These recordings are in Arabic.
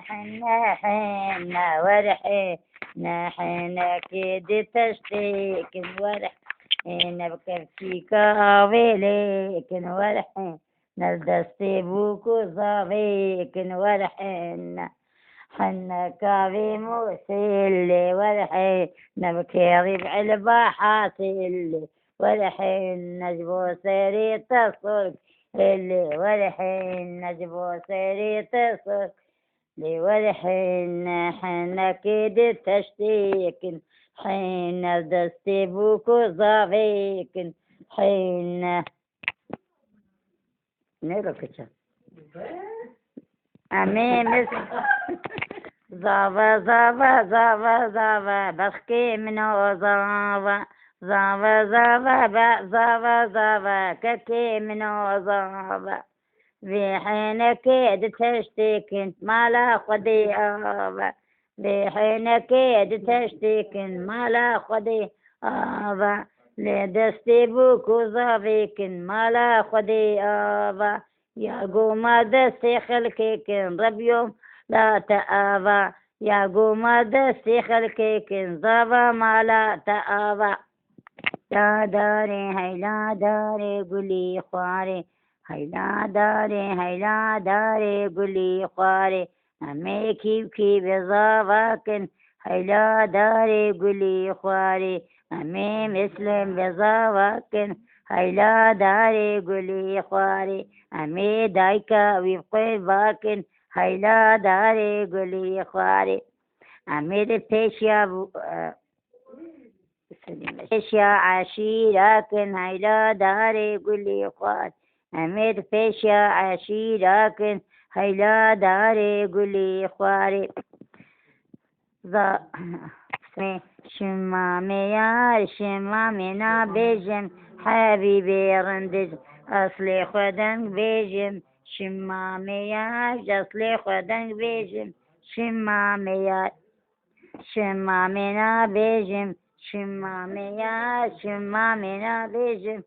حنا ورحنا حنا كيد تشتيك ورحنا بكفيك ويليك ورحنا الدستي بوكو صافيك ورحنا حنا كافي موسيل ورحنا بكيري بعلبة حاصل ورحنا جبو سيري تصل اللي ورحين نجبو سيري تصل لي ورحين حنا كيد تشتيك حين دستي بوكو صافيك حين نيرو كتشا أمي مس زافا زافا زافا زافا بخكي منو زافا زافا زافا زافا زافا ككي منو زافا في حين كيد تشتيك ما لا خدي آبا في حين كيد تشتيك ما لا خدي آبا لدستي بوكو زافيك ما لا خدي آبا يا قوما دستي خلكيك رب يوم لا تآبا يا قوما دستي خلكيك زافا ما لا تآبا لا داري هيلا داري قولي خواري هيلا داري هيلا داري قولي خواري أمي كيف بزافاكن هيلا داري قولي خواري أمي مسلم بزافاكن هيلا داري قولي خواري أمي دايكا ويبقي باكن هيلا داري قولي خواري أمي دبتشيا فيشيا عشيرة هيلا داري قولي خواري أمير فيشيا عشيرة هيلا داري قولي خواري شمامي يا شمامنا بيجم حبيبي رندج أصلي خدن بيجم شمامي يا أصلي خدن بيجم شمامي يا شمامنا بيجم شمامية شمامنا بيجم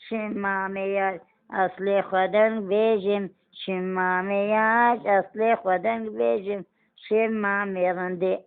شمامية أصلي خدن بيجم شمامية أصلي خدن بيجم شمامي رندي